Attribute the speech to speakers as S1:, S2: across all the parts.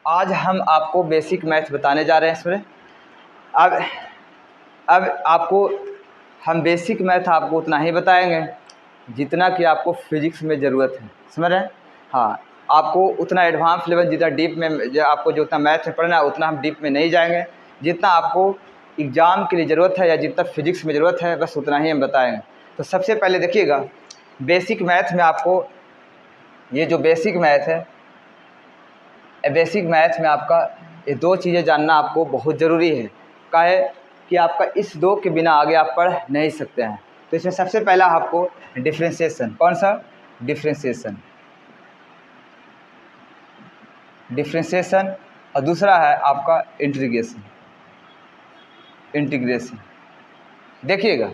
S1: आज हम आपको बेसिक मैथ बताने जा रहे हैं इसमें। अब आपको हम बेसिक मैथ आपको उतना ही बताएंगे जितना कि आपको फिजिक्स में ज़रूरत है, समझ रहे हैं। हाँ, आपको उतना एडवांस लेवल जितना डीप में जो आपको जो उतना मैथ में पढ़ना है उतना हम डीप में नहीं जाएंगे। जितना आपको एग्ज़ाम के लिए ज़रूरत है या जितना फिजिक्स में ज़रूरत है बस उतना ही हम बताएंगे। तो सबसे पहले देखिएगा, बेसिक मैथ में आपको ये जो बेसिक मैथ है, बेसिक मैथ में आपका ये दो चीज़ें जानना आपको बहुत ज़रूरी है। क्या है कि आपका इस दो के बिना आगे आप पढ़ नहीं सकते हैं। तो इसमें सबसे पहला आपको डिफरेंशिएशन, कौन सा डिफरेंशिएशन और दूसरा है आपका इंटीग्रेशन। देखिएगा,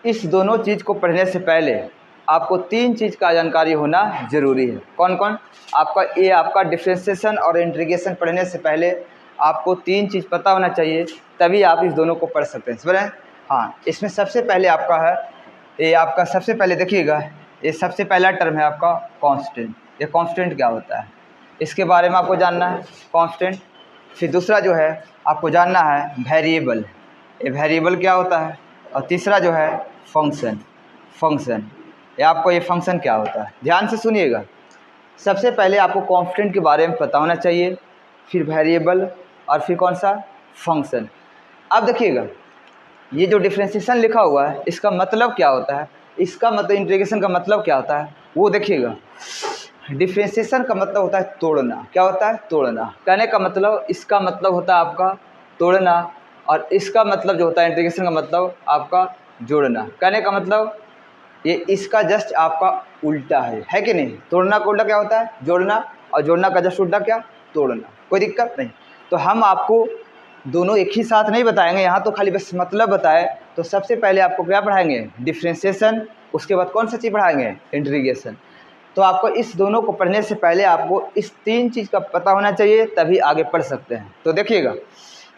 S1: इस दोनों चीज़ को पढ़ने से पहले आपको तीन चीज़ का जानकारी होना ज़रूरी है। कौन कौन? आपका डिफरेंशिएशन और इंटीग्रेशन पढ़ने से पहले आपको तीन चीज़ पता होना चाहिए, तभी आप इस दोनों को पढ़ सकते हैं, समझ रहे हैं। हाँ, इसमें सबसे पहले आपका है ये आपका सबसे पहले देखिएगा, ये सबसे पहला टर्म है आपका कांस्टेंट। ये कांस्टेंट क्या होता है इसके बारे में आपको जानना है, कांस्टेंट। फिर दूसरा जो है आपको जानना है वेरिएबल, ये वेरिएबल क्या होता है। और तीसरा जो है फंक्शन, ये आपको ये फंक्शन क्या होता है। ध्यान से सुनिएगा, सबसे पहले आपको कांस्टेंट के बारे में पता होना चाहिए, फिर वेरिएबल और फिर कौन सा फंक्शन। अब देखिएगा, ये जो डिफरेंशिएशन लिखा हुआ है इसका मतलब क्या होता है, इसका मतलब इंटीग्रेशन का मतलब क्या होता है वो देखिएगा। डिफरेंशिएशन का मतलब होता है तोड़ना। क्या होता है? तोड़ना। कहने का मतलब इसका मतलब होता है आपका तोड़ना, और इसका मतलब जो होता है इंटीग्रेशन का मतलब आपका जोड़ना। कहने का मतलब ये इसका जस्ट आपका उल्टा है कि नहीं। तोड़ना का उल्टा क्या होता है? जोड़ना, और जोड़ना का जस्ट उल्टा क्या? तोड़ना। कोई दिक्कत नहीं। तो हम आपको दोनों एक ही साथ नहीं बताएंगे, यहाँ तो खाली बस मतलब बताए। तो सबसे पहले आपको क्या पढ़ाएंगे? डिफरेंशिएशन, उसके बाद कौन सा चीज़ पढ़ाएंगे? इंटीग्रेशन। तो आपको इस दोनों को पढ़ने से पहले आपको इस तीन चीज़ का पता होना चाहिए, तभी आगे पढ़ सकते हैं। तो देखिएगा,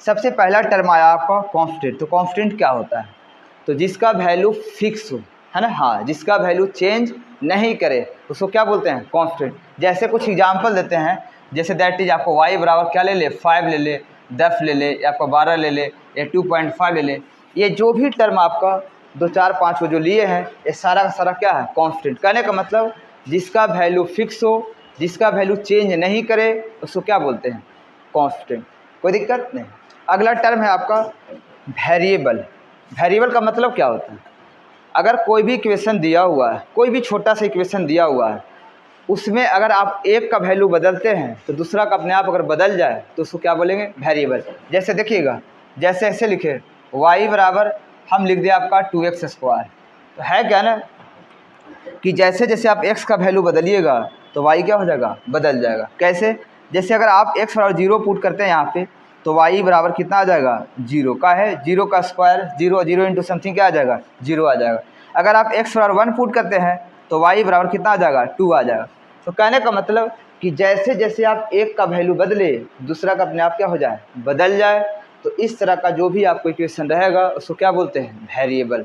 S1: सबसे पहला टर्म आया आपका कांस्टेंट। तो कांस्टेंट क्या होता है? तो जिसका वैल्यू फिक्स हो, है ना। हाँ, जिसका वैल्यू चेंज नहीं करे उसको क्या बोलते हैं? कांस्टेंट। जैसे कुछ एग्जांपल देते हैं, जैसे दैट इज आपको y बराबर क्या ले ले? 5 ले ले, 10 ले ले, या आपका 12 ले ले, या 2.5 ले ले। ये जो भी टर्म आपका 2 4 5 को जो लिए हैं, ये सारा का सारा क्या है? कांस्टेंट। कहने का मतलब जिसका वैल्यू फिक्स हो, जिसका वैल्यू चेंज नहीं करे उसको क्या बोलते हैं? कांस्टेंट। कोई दिक्कत नहीं। अगला टर्म है आपका वेरिएबल। वेरिएबल का मतलब क्या होता है? अगर कोई भी इक्वेशन दिया हुआ है, कोई भी छोटा सा इक्वेशन दिया हुआ है, उसमें अगर आप एक का वैल्यू बदलते हैं तो दूसरा का अपने आप अगर बदल जाए तो उसको क्या बोलेंगे? वेरिएबल। जैसे देखिएगा, जैसे ऐसे लिखे y बराबर हम लिख दिया आपका 2x²। तो है क्या ना कि जैसे जैसे आप x का वैल्यू बदलिएगा तो y क्या हो जाएगा? बदल जाएगा। कैसे? जैसे अगर आप x बराबर 0 पुट करते हैं यहाँ पे, तो y बराबर कितना आ जाएगा? 0 का है, 0 का स्क्वायर, 0 इंटू समथिंग क्या आ जाएगा? 0 आ जाएगा। अगर आप x बराबर 1 पुट करते हैं तो y बराबर कितना आ जाएगा? 2 आ जाएगा। तो कहने का मतलब कि जैसे जैसे आप एक का वैल्यू बदले दूसरा का अपने आप क्या हो जाए? बदल जाए। तो इस तरह का जो भी आपको इक्वेशन रहेगा उसको क्या बोलते हैं? वेरिएबल।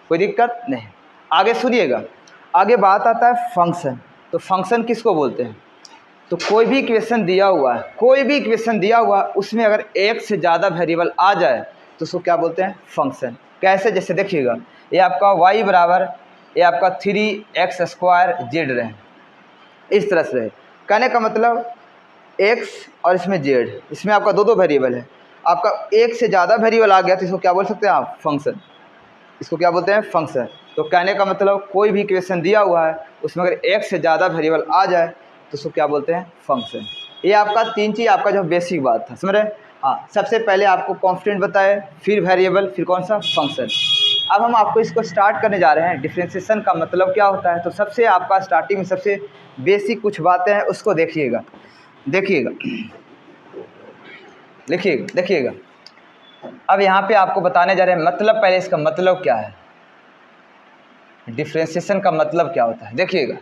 S1: कोई दिक्कत नहीं। आगे सुनिएगा, आगे बात आता है फंक्शन। तो फंक्शन किसको बोलते हैं? तो कोई भी इक्वेशन दिया हुआ है, कोई भी इक्वेशन दिया हुआ है, उसमें अगर एक से ज़्यादा वेरिएबल आ जाए तो उसको क्या बोलते हैं? फंक्शन। कैसे? जैसे देखिएगा, ये आपका y बराबर ये आपका 3x² रहे, इस तरह से रहे। कहने का मतलब x और इसमें z, इसमें आपका दो वेरिएबल है। आपका एक से ज़्यादा वेरिएबल आ गया तो इसको क्या बोल सकते हैं आप? फंक्शन। इसको क्या बोलते हैं? फंक्शन। तो कहने का मतलब कोई भी इक्वेशन दिया हुआ है उसमें अगर एक से ज़्यादा वेरिएबल आ जाए तो उसको क्या बोलते हैं? फंक्शन। ये आपका तीन चीज़ आपका जो बेसिक बात था, समझ रहे? हाँ, सबसे पहले आपको कांस्टेंट बताए, फिर वेरिएबल, फिर कौन सा? फंक्शन। अब हम आपको इसको स्टार्ट करने जा रहे हैं, डिफरेंशिएशन का मतलब क्या होता है। तो सबसे आपका स्टार्टिंग में सबसे बेसिक कुछ बातें हैं उसको देखिएगा। देखिएगा, अब यहाँ पे आपको बताने जा रहे हैं मतलब, पहले इसका मतलब क्या है, डिफरेंशिएशन का मतलब क्या होता है। देखिएगा,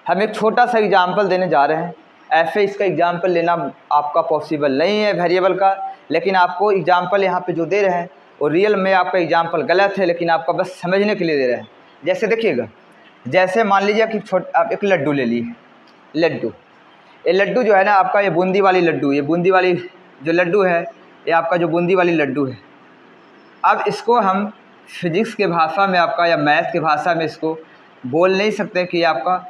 S1: हम एक छोटा सा एग्जाम्पल देने जा रहे हैं। ऐसे इसका एग्जाम्पल लेना आपका पॉसिबल नहीं है वेरिएबल का, लेकिन आपको एग्जाम्पल यहाँ पे जो दे रहे हैं वो रियल में आपका एग्जाम्पल गलत है, लेकिन आपका बस समझने के लिए दे रहे हैं। जैसे देखिएगा, जैसे मान लीजिए कि आप एक लड्डू ले लिए, लड्डू ये लड्डू जो है ना आपका, ये बूंदी वाली लड्डू, ये बूंदी वाली जो लड्डू है, ये आपका जो बूंदी वाली लड्डू है। अब इसको हम फिजिक्स के भाषा में आपका या मैथ के भाषा में इसको बोल नहीं सकते कि ये आपका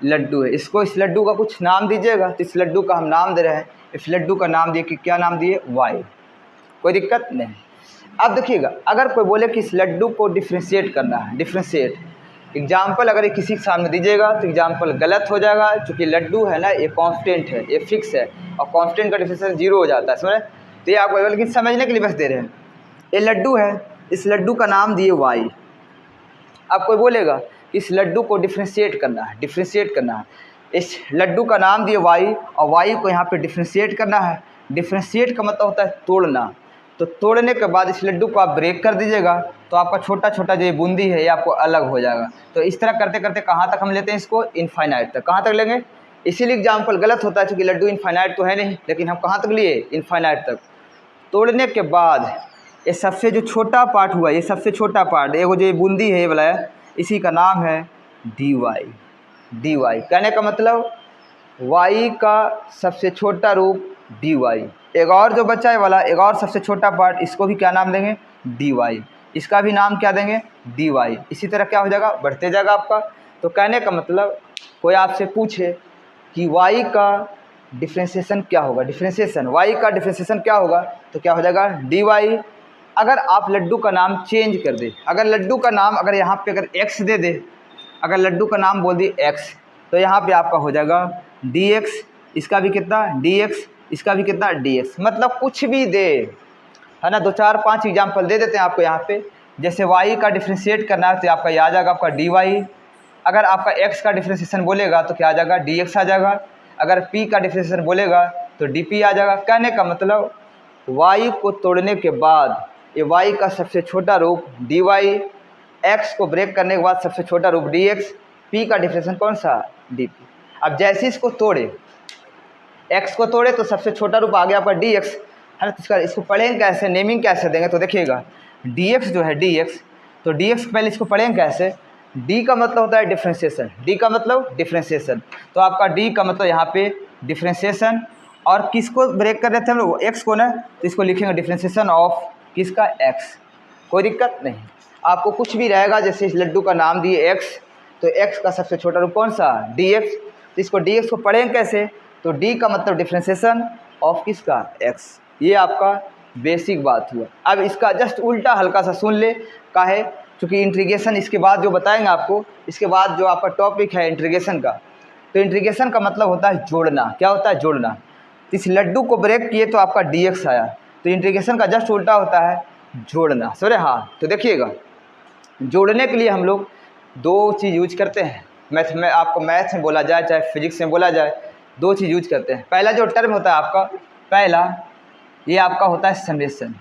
S1: लड्डू है। इसको, इस लड्डू का कुछ नाम दीजिएगा। तो इस लड्डू का हम नाम दे रहे हैं, इस लड्डू का नाम दिए कि क्या नाम दिए, वाई। कोई दिक्कत नहीं। अब देखिएगा, अगर कोई बोले कि इस लड्डू को डिफ्रेंशिएट करना है, डिफ्रेंशिएट एग्जाम्पल अगर ये किसी के सामने दीजिएगा तो एग्जाम्पल गलत हो जाएगा, क्योंकि लड्डू है ना ये कांस्टेंट है, ये फिक्स है, और कांस्टेंट का डिफ्रेंशिएशन 0 हो जाता है, समझे। तो ये आपको लेकिन समझने के लिए बस दे रहे हैं। ये लड्डू है, इस लड्डू का नाम दिए वाई। अब कोई बोलेगा इस लड्डू को डिफ्रेंशिएट करना है, डिफ्रेंशिएट करना है, इस लड्डू का नाम दिए वाई, और वाई को यहाँ पे डिफ्रेंशिएट करना है। डिफ्रेंशिएट का मतलब होता है तोड़ना। तो तोड़ने के बाद इस लड्डू को आप ब्रेक कर दीजिएगा, तो आपका छोटा छोटा जो ये बूंदी है ये आपको अलग हो जाएगा। तो इस तरह करते करते कहाँ तक हम लेते हैं इसको, इनफाइनाइट तक। कहाँ तक लेंगे, इसीलिए एग्जाम्पल गलत होता है, क्योंकि लड्डू इनफाइनाइट तो है नहीं, लेकिन हम कहाँ तक लिए, इनफाइनाइट तक। तोड़ने के बाद ये सबसे जो छोटा पार्ट हुआ, ये सबसे छोटा पार्ट, ये जो बूंदी है ये वाला है, इसी का नाम है डी वाई। डी वाई कहने का मतलब वाई का सबसे छोटा रूप डी वाई। एक और जो बच्चा है वाला, एक और सबसे छोटा पार्ट, इसको भी क्या नाम देंगे, डी वाई। इसका भी नाम क्या देंगे, डी वाई। इसी तरह क्या हो जाएगा, बढ़ते जाएगा आपका। तो कहने का मतलब कोई आपसे पूछे कि वाई का डिफ्रेंशिएशन क्या होगा, डिफ्रेंशिएशन वाई का डिफ्रेंशिएशन क्या होगा, तो क्या हो जाएगा, डी वाई। अगर आप लड्डू का नाम चेंज कर दे, अगर लड्डू का नाम अगर यहाँ पे अगर एक्स दे दे, अगर लड्डू का नाम बोल दिए एक्स, तो यहाँ पे आपका हो जाएगा डी एक्स। इसका भी कितना, डी एक्स। इसका भी कितना, डी एक्स। मतलब कुछ भी दे, है ना। 2 4 5 एग्जाम्पल दे देते हैं आपको यहाँ पे। जैसे वाई का डिफ्रेंशिएट करना है तो आपका ये आ जाएगा आपका डी वाई। अगर आपका एक्स का डिफ्रेंशिएशन बोलेगा तो क्या आ जाएगा, डी एक्स आ जाएगा। अगर पी का डिफ्रेंशिएशन बोलेगा तो डी पी आ जाएगा। कहने का मतलब वाई को तोड़ने के बाद ये वाई का सबसे छोटा रूप डी वाई, एक्स को ब्रेक करने के बाद सबसे छोटा रूप डी एक्स, पी का डिफ्रेंशिएशन कौन सा, डी पी। अब जैसे इसको तोड़े, एक्स को तोड़े तो सबसे छोटा रूप आ गया आपका डी एक्स, है ना। तो इसको पढ़ेंगे कैसे, नेमिंग कैसे देंगे, तो देखिएगा डी एक्स जो है डी एक्स, तो डी एक्स पहले इसको पढ़ेंगे कैसे। डी का मतलब होता है डिफ्रेंशिएशन, डी का मतलब डिफ्रेंशिएशन। तो आपका डी का मतलब यहाँ पे डिफ्रेंशिएशन, और किसको ब्रेक कर रहे थे हम लोग, एक्स को ना, तो इसको लिखेंगे डिफ्रेंशिएशन ऑफ किसका, एक्स। कोई दिक्कत नहीं। आपको कुछ भी रहेगा, जैसे इस लड्डू का नाम दिए एक्स, तो एक्स का सबसे छोटा रूप कौन सा, डी एक्स। तो इसको डी एक्स को पढ़ेंगे कैसे, तो डी का मतलब डिफ्रेंशिएशन ऑफ किसका, एक्स। ये आपका बेसिक बात हुआ। अब इसका जस्ट उल्टा हल्का सा सुन ले, काहे, क्योंकि इंटीग्रेशन इसके बाद जो बताएंगे आपको, इसके बाद जो आपका टॉपिक है इंटीग्रेशन का। तो इंटीग्रेशन का मतलब होता है जोड़ना। क्या होता है, जोड़ना। तो इस लड्डू को ब्रेक किए तो आपका डी एक्स आया, तो इंटीग्रेशन का जस्ट उल्टा होता है जोड़ना, समझे। हाँ, तो देखिएगा, जोड़ने के लिए हम लोग 2 चीज़ यूज करते हैं। मैथ में, आपको मैथ में बोला जाए चाहे फिजिक्स में बोला जाए, 2 चीज़ यूज करते हैं। पहला जो टर्म होता है आपका, पहला ये आपका होता है समेशन,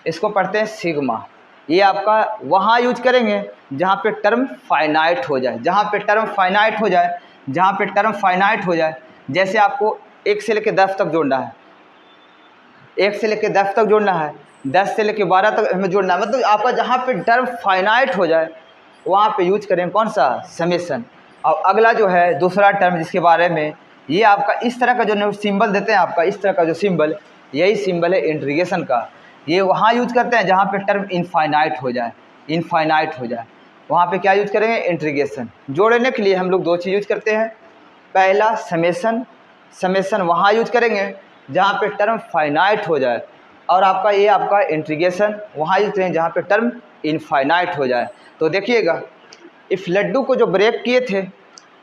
S1: इसको पढ़ते हैं सिग्मा। ये आपका वहाँ यूज करेंगे जहाँ पे टर्म फाइनाइट हो जाए, जहाँ पे टर्म फाइनाइट हो जाए, जहाँ पे टर्म फाइनाइट हो जाए। जैसे आपको 1 से लेकर 10 तक जोड़ना है, 1 से लेकर 10 तक जोड़ना है, 10 से लेकर 12 तक हमें जोड़ना है। मतलब आपका जहाँ पे टर्म फाइनाइट हो जाए वहाँ पे यूज करेंगे कौन सा, समेशन। और अगला जो है दूसरा टर्म जिसके बारे में, ये आपका इस तरह का जो सिंबल देते हैं, आपका इस तरह का जो सिंबल, यही सिंबल है इंटीग्रेशन का। ये वहाँ यूज करते हैं जहाँ पे टर्म इनफाइनाइट हो जाए, इनफाइनाइट हो जाए, वहाँ पे क्या यूज करेंगे, इंटीग्रेशन। जोड़ने के लिए हम लोग 2 चीज़ यूज करते हैं। पहला समेशन, समेशन वहाँ यूज करेंगे जहाँ पे टर्म फाइनाइट हो जाए, और आपका ये आपका इंटीग्रेशन वहाँ यूज करेंगे जहाँ पे टर्म इनफाइनाइट हो जाए। तो देखिएगा, इस लड्डू को जो ब्रेक किए थे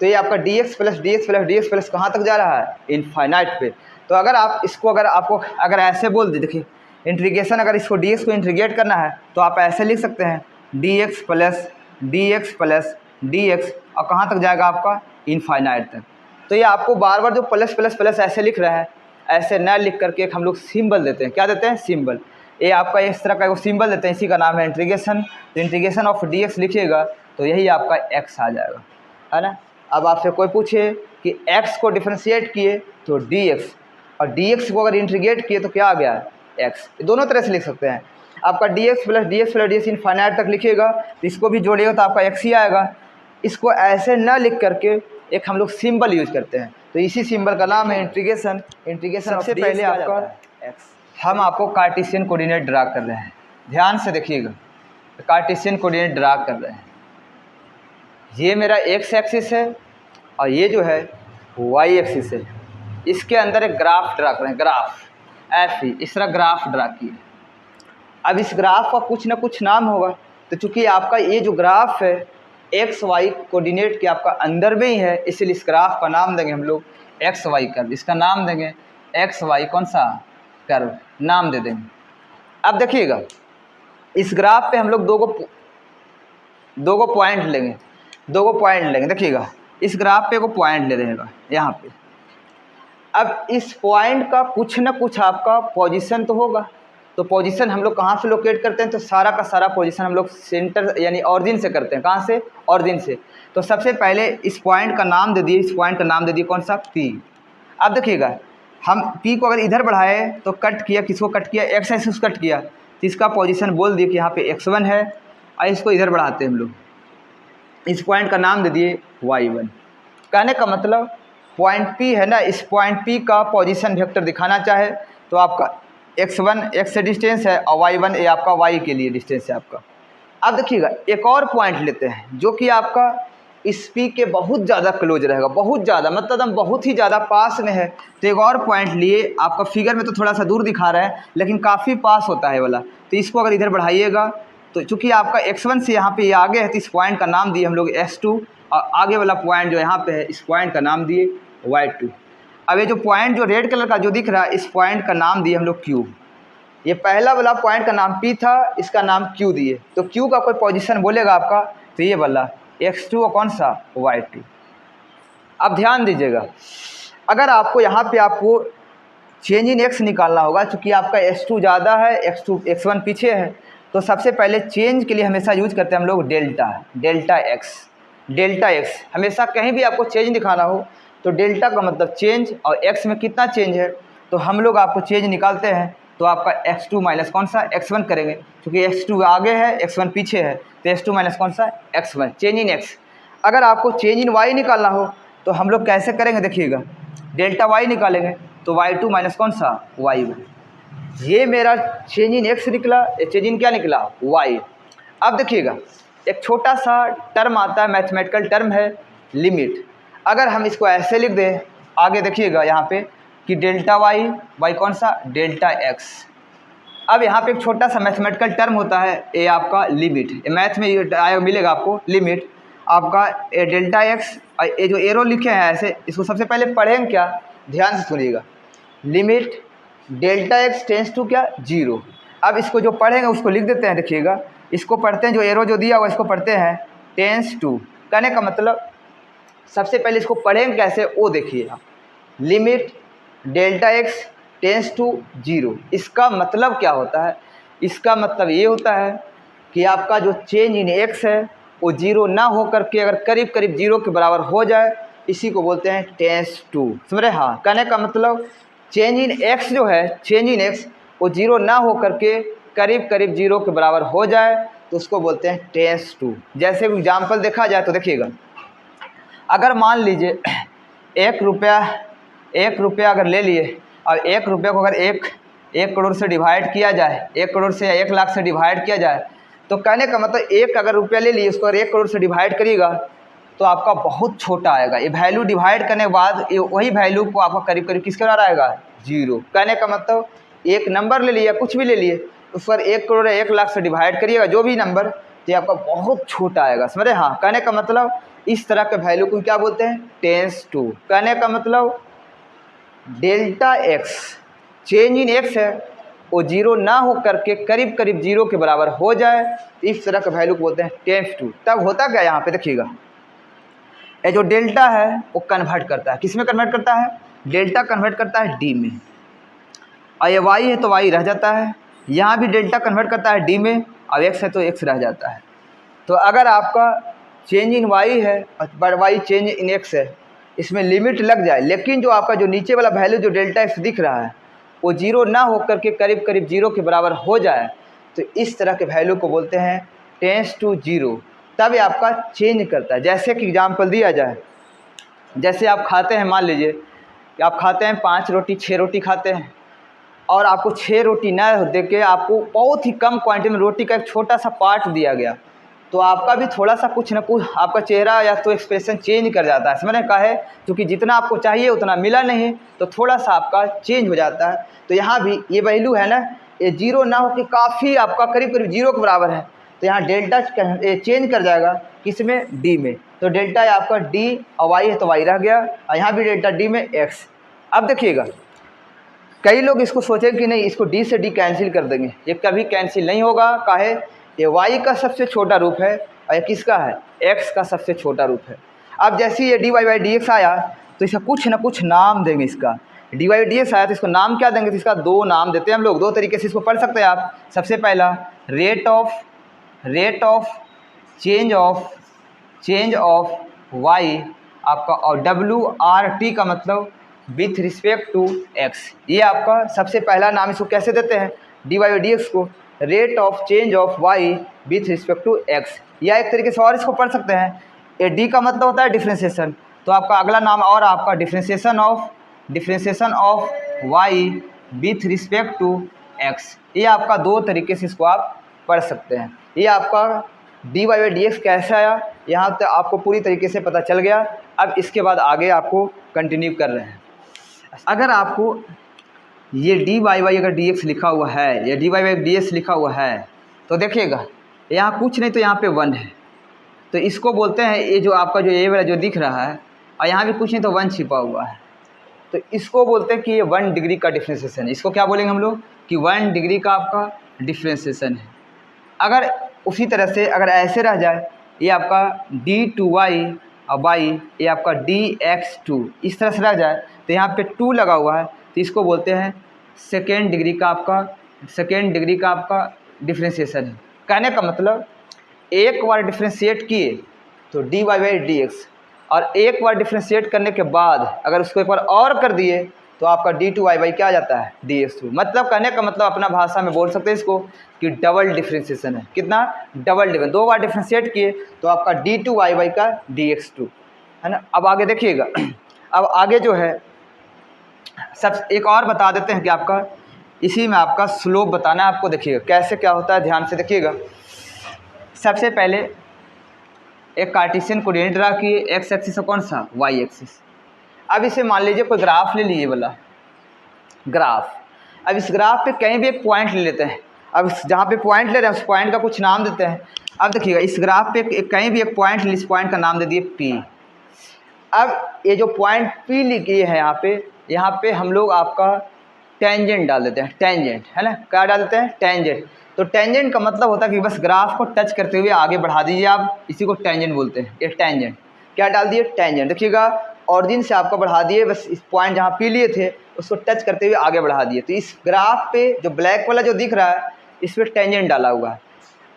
S1: तो ये आपका D x plus D x plus D x plus कहाँ तक जा रहा है, इनफाइनाइट पे। तो अगर आप इसको, अगर आपको अगर ऐसे बोल दे, देखिए इंटीग्रेशन, अगर इसको डी एक्स को इंटीग्रेट करना है तो आप ऐसे लिख सकते हैं D x plus D x plus D x, और कहाँ तक जाएगा आपका, इनफाइनाइट तक। तो ये आपको बार बार जो प्लस प्लस प्लस ऐसे लिख रहा है, ऐसे न लिख करके एक हम लोग सिंबल देते हैं। क्या देते हैं, सिंबल। ये आपका इस तरह का एक सिंबल देते हैं, इसी का नाम है इंटीग्रेशन। तो इंटीग्रेशन ऑफ डी एक्स लिखिएगा तो यही आपका एक्स आ जाएगा, है ना। अब आपसे कोई पूछे कि एक्स को डिफ्रेंशिएट किए तो डी एक्स, और डी एक्स को अगर इंटीग्रेट किए तो क्या आ गया, एक्स। दोनों तरह से लिख सकते हैं। आपका D x plus D x plus D x infinite तक लिखिएगा, तो इसको भी जोड़िएगा तो आपका एक्स ही आएगा। इसको ऐसे न लिख करके एक हम लोग सिंबल यूज करते हैं। तो तो इसी सिंबल का नाम है इंटीग्रेशन। इंटीग्रेशन सबसे पहले आपका हम आपको कार्टेशियन कोऑर्डिनेट ड्रा कर रहे हैं, ध्यान से देखिएगा। कार्टेशियन कोऑर्डिनेट ड्रा कर रहे हैं, ये मेरा एक्स एक्सिस है और ये जो है वाई एक्सिस है। इसके अंदर एक ग्राफ ड्रा करें, ग्राफ एफ ई, इस तरह ग्राफ ड्रा किए। अब इस ग्राफ का कुछ ना कुछ नाम होगा, तो चूंकि आपका ये जो ग्राफ है एक्स वाई कोऑर्डिनेट के आपका अंदर में ही है, इसलिए इस ग्राफ का नाम देंगे हम लोग एक्स वाई कर्व। इसका नाम देंगे एक्स वाई कौन सा कर्व, नाम दे देंगे। अब देखिएगा इस ग्राफ पे हम लोग दो गो पॉइंट लेंगे, देखिएगा इस ग्राफ पे को पॉइंट ले रहेगा यहाँ पे। अब इस पॉइंट का कुछ ना कुछ आपका पोजीशन तो होगा, तो पोजीशन हम लोग कहाँ से लोकेट करते हैं, तो सारा का सारा पोजीशन हम लोग सेंटर यानी ऑरिजिन से करते हैं। कहाँ से, ऑरिजिन से। तो सबसे पहले इस पॉइंट का नाम दे दिए, इस पॉइंट का नाम दे दिए कौन सा, पी। अब देखिएगा हम पी को अगर इधर बढ़ाए तो कट किया, किसको कट किया, एक्स एक्सिस कट किया, तो इसका पोजीशन बोल दिए कि यहाँ पे x1 है, और इसको इधर बढ़ाते हैं हम लोग, इस पॉइंट का नाम दे दिए y1। कहने का मतलब पॉइंट P है ना, इस पॉइंट P का पोजीशन वेक्टर दिखाना चाहे तो आपका x1 x से डिस्टेंस है और y1 ये आपका y के लिए डिस्टेंस है आपका। अब देखिएगा एक और पॉइंट लेते हैं जो कि आपका इस P के बहुत ज़्यादा क्लोज रहेगा, बहुत ज़्यादा मतलब हम बहुत ही ज़्यादा पास में है। तो एक और पॉइंट लिए, आपका फिगर में तो थोड़ा सा दूर दिखा रहा है लेकिन काफ़ी पास होता है वाला, तो इसको अगर इधर बढ़ाइएगा तो चूँकि आपका x1 से यहाँ पे ये आगे है, तो इस पॉइंट का नाम दिए हम लोग s2, और आगे वाला पॉइंट जो यहाँ पे है इस पॉइंट का नाम दिए y2। अब ये जो पॉइंट जो रेड कलर का जो दिख रहा है, इस पॉइंट का नाम दिए हम लोग Q। ये पहला वाला पॉइंट का नाम P था, इसका नाम Q दिए। तो Q का कोई पोजीशन बोलेगा आपका, तो ये वाला x2 और कौन सा, y2। अब ध्यान दीजिएगा, अगर आपको यहाँ पे आपको चेंज इन x निकालना होगा, क्योंकि आपका s2 ज़्यादा है, x1 पीछे है, तो सबसे पहले चेंज के लिए हमेशा यूज करते हैं हम लोग डेल्टा x। हमेशा कहीं भी आपको चेंज दिखाना हो तो डेल्टा का मतलब चेंज, और x में कितना चेंज है तो हम लोग आपको चेंज निकालते हैं, तो आपका x2 माइनस कौन सा, x1 करेंगे, क्योंकि x2 आगे है x1 पीछे है, तो x2 माइनस कौन सा, x1, चेंज इन x। अगर आपको चेंज इन y निकालना हो तो हम लोग कैसे करेंगे, देखिएगा डेल्टा y निकालेंगे, तो y2 माइनस कौन सा, y1। ये मेरा चेंज इन x निकला, चेंज इन क्या निकला, y। अब देखिएगा एक छोटा सा टर्म आता है, मैथमेटिकल टर्म है लिमिट। अगर हम इसको ऐसे लिख दें, आगे देखिएगा यहाँ पे कि डेल्टा y कौन सा, डेल्टा x। अब यहाँ पे एक छोटा सा मैथमेटिकल टर्म होता है, ये आपका लिमिट, मैथ में ये मिलेगा आपको लिमिट आपका डेल्टा x। ये जो एरो लिखे हैं ऐसे, इसको सबसे पहले पढ़ेंगे क्या, ध्यान से सुनिएगा, limit delta x tends to क्या, 0। अब इसको जो पढ़ेंगे उसको लिख देते हैं, देखिएगा इसको पढ़ते हैं, जो एरो जो दिया हुआ इसको पढ़ते हैं टेंस टू। कहने का मतलब सबसे पहले इसको पढ़ेंगे कैसे वो देखिए आप, limit delta x tends to 0। इसका मतलब क्या होता है, इसका मतलब ये होता है कि आपका जो चेंज इन x है वो 0 ना हो करके अगर करीब करीब 0 के बराबर हो जाए, इसी को बोलते हैं टेंस टू। समझ रहे, हाँ। कहने का मतलब चेंज इन x जो है, चेंज इन x वो 0 ना हो करके करीब करीब 0 के बराबर हो जाए, तो उसको बोलते हैं टेंस टू। जैसे एग्जाम्पल देखा जाए तो देखिएगा, अगर मान लीजिए 1 रुपया अगर ले लिए, और 1 रुपये को अगर 1 करोड़ से डिवाइड किया जाए, 1 करोड़ से या 1 लाख से डिवाइड किया जाए, तो कहने का मतलब 1 अगर रुपया ले लिए, उसको अगर 1 करोड़ से डिवाइड करिएगा तो आपका बहुत छोटा आएगा। ये वैल्यू डिवाइड करने के बाद ये वही वैल्यू को आपका करीब करीब किसके बराबर आएगा, 0। कहने का मतलब एक नंबर ले लिया, कुछ भी ले लिए, उस पर 1 करोड़ या 1 लाख से डिवाइड करिएगा जो भी नंबर, तो आपका बहुत छोटा आएगा। समझे, हाँ। कहने का मतलब इस तरह के वैल्यू को क्या बोलते हैं, टेंस टू। कहने का मतलब delta x change in x है वो 0 ना हो करके करीब करीब 0 के बराबर हो जाए, इस तरह के वैल्यू को बोलते हैं टेंस टू। तब होता क्या, यहाँ पे देखिएगा ये जो डेल्टा है वो कन्वर्ट करता है, किस में कन्वर्ट करता है, डेल्टा कन्वर्ट करता है d में, और ये y है तो y रह जाता है। यहाँ भी डेल्टा कन्वर्ट करता है d में, और x है तो x रह जाता है। तो अगर आपका चेंज इन y है और y चेंज इन x है, इसमें लिमिट लग जाए, लेकिन जो आपका जो नीचे वाला वैल्यू जो डेल्टा x दिख रहा है वो 0 ना हो करके करीब करीब 0 के बराबर हो जाए, तो इस तरह के वैल्यू को बोलते हैं टेंस टू 0। तब ये आपका चेंज करता है। जैसे कि एग्जाम्पल दिया जाए, जैसे आप खाते हैं, मान लीजिए कि आप खाते हैं 5 रोटी 6 रोटी खाते हैं और आपको 6 रोटी न दे के आपको बहुत ही कम क्वांटिटी में रोटी का एक छोटा सा पार्ट दिया गया, तो आपका भी थोड़ा सा कुछ ना कुछ आपका चेहरा या तो एक्सप्रेशन चेंज कर जाता है। समझने का है, क्योंकि जितना आपको चाहिए उतना मिला नहीं तो थोड़ा सा आपका चेंज हो जाता है। तो यहाँ भी ये वैल्यू है ना, ये जीरो ना हो कि काफ़ी आपका करीब करीब जीरो के बराबर है, तो यहाँ डेल्टा चेंज कर जाएगा किस में, डी में। तो डेल्टा आपका डी और वाई है तो वाई रह गया, और यहाँ भी डेल्टा डी में एक्स। अब देखिएगा, कई लोग इसको सोचेंगे कि नहीं इसको डी से डी कैंसिल कर देंगे, ये कभी कैंसिल नहीं होगा। काहे, ये y का सबसे छोटा रूप है और ये किसका है, x का सबसे छोटा रूप है। अब जैसे ये dy बाई डी एक्स आया तो इसका कुछ ना कुछ नाम देंगे। इसका dy बाई डी एक्स आया तो इसको नाम क्या देंगे, तो इसका दो नाम देते हैं हम लोग। दो तरीके से इसको पढ़ सकते हैं आप। सबसे पहला rate of change of y आपका, और WRT का मतलब विथ रिस्पेक्ट टू x। ये आपका सबसे पहला नाम। इसको कैसे देते हैं, dy बाई डी एक्स को rate of change of y with respect to x। या एक तरीके से और इसको पढ़ सकते हैं, ये d का मतलब होता है डिफ्रेंशिएशन, तो आपका अगला नाम और आपका differentiation of y with respect to x। ये आपका दो तरीके से इसको आप पढ़ सकते हैं। ये आपका dy बाई डी एक्स कैसे आया, यहाँ तक आपको पूरी तरीके से पता चल गया। अब इसके बाद आगे आपको कंटिन्यू कर रहे हैं। अगर आपको ये डी वाई वाई अगर डी एक्स लिखा हुआ है, या d y y d x लिखा हुआ है, तो देखिएगा यहाँ कुछ नहीं तो यहाँ पे 1 है, तो इसको बोलते हैं, ये जो आपका जो ये वाला जो दिख रहा है और यहाँ भी कुछ नहीं तो 1 छिपा हुआ है, तो इसको बोलते हैं कि ये 1 डिग्री का डिफ्रेंशिएशन है। इसको क्या बोलेंगे हम लोग कि 1 डिग्री का आपका डिफ्रेंशिएशन है। अगर उसी तरह से अगर ऐसे रह जाए, ये आपका d2y और y ये आपका dx2 इस तरह से रह जाए, तो यहाँ पे 2 लगा हुआ है, तो इसको बोलते हैं सेकेंड डिग्री का आपका डिफ्रेंशिएशन है। कहने का मतलब एक बार डिफ्रेंशिएट किए तो dy बाई डी एक्स, और एक बार डिफ्रेंशिएट करने के बाद अगर उसको एक बार और कर दिए तो आपका d2y बाई क्या आ जाता है, dx2। मतलब कहने का मतलब अपना भाषा में बोल सकते हैं इसको कि डबल डिफ्रेंशिएशन है। कितना, डबल डिफरेंस, 2 बार डिफ्रेंशिएट किए तो आपका d2y बाई का dx2 है ना। अब आगे देखिएगा, अब आगे जो है सब एक और बता देते हैं कि आपका इसी में आपका स्लोप बताना है आपको। देखिएगा कैसे क्या होता है, ध्यान से देखिएगा। सबसे पहले एक कार्टेशियन कोऑर्डिनेट ड्रा किए, एक्स एक्सिस और कौन सा, वाई एक्सिस। अब इसे मान लीजिए कोई ग्राफ ले लिए वाला ग्राफ। अब इस ग्राफ पे कहीं भी एक पॉइंट ले लेते हैं। अब जहाँ पे पॉइंट ले रहे हैं उस पॉइंट का कुछ नाम देते हैं। अब देखिएगा इस ग्राफ पे कहीं भी एक पॉइंट ले, इस पॉइंट का नाम दे दिए P। अब ये जो पॉइंट P लिखी है यहाँ पे हम लोग आपका टेंजेंट डाल देते हैं, टेंजेंट है ना। क्या डाल देते हैं, टेंजेंट। तो टेंजेंट का मतलब होता है कि बस ग्राफ को टच करते हुए आगे बढ़ा दीजिए आप, इसी को टेंजेंट बोलते हैं। ये टेंजेंट क्या डाल दिए, टेंजेंट। देखिएगा ऑरिजिन से आपका बढ़ा दिए, बस इस पॉइंट जहाँ P लिए थे उसको टच करते हुए आगे बढ़ा दिए। तो इस ग्राफ पे जो ब्लैक वाला जो दिख रहा है इस पर टेंजेंट डाला हुआ है।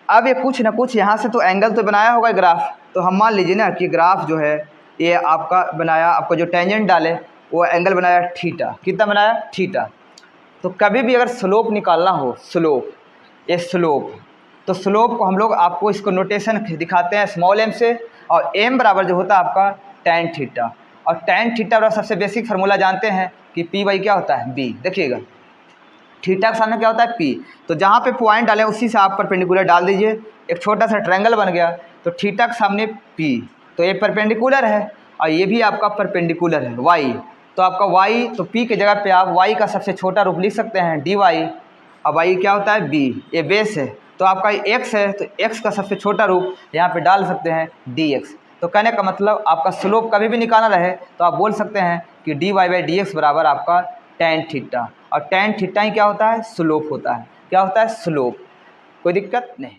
S1: अब ये कुछ ना कुछ यहाँ से तो एंगल तो बनाया होगा ग्राफ, तो हम मान लीजिए ना कि ग्राफ जो है ये आपका बनाया, आपका जो टेंजेंट डाले वो एंगल बनाया थीटा। कितना बनाया, थीटा। तो कभी भी अगर स्लोप निकालना हो, स्लोप, ये स्लोप, तो स्लोप को हम लोग आपको इसको नोटेशन दिखाते हैं स्मॉल m से, और m बराबर जो होता है आपका tan थीटा। और tan थीटा बराबर सबसे बेसिक फार्मूला जानते हैं कि p बाई क्या होता है, b। देखिएगा थीटा के सामने क्या होता है, p। तो जहाँ पे पॉइंट डालें उसी से आप परपेंडिकुलर डाल दीजिए, एक छोटा सा ट्रायंगल बन गया। तो थीटा के सामने p, तो ये परपेंडिकुलर है और ये भी आपका परपेंडिकुलर है y। तो आपका y, तो p की जगह पे आप y का सबसे छोटा रूप लिख सकते हैं dy, और y क्या होता है, b। ये बेस है, तो आपका x है तो x का सबसे छोटा रूप यहाँ पे डाल सकते हैं dx। तो कहने का मतलब आपका स्लोप कभी भी निकालना रहे तो आप बोल सकते हैं कि dy बाई डी एक्स बराबर आपका tan थीटा, और tan थीटा ही क्या होता है, स्लोप होता है। क्या होता है, स्लोप। कोई दिक्कत नहीं।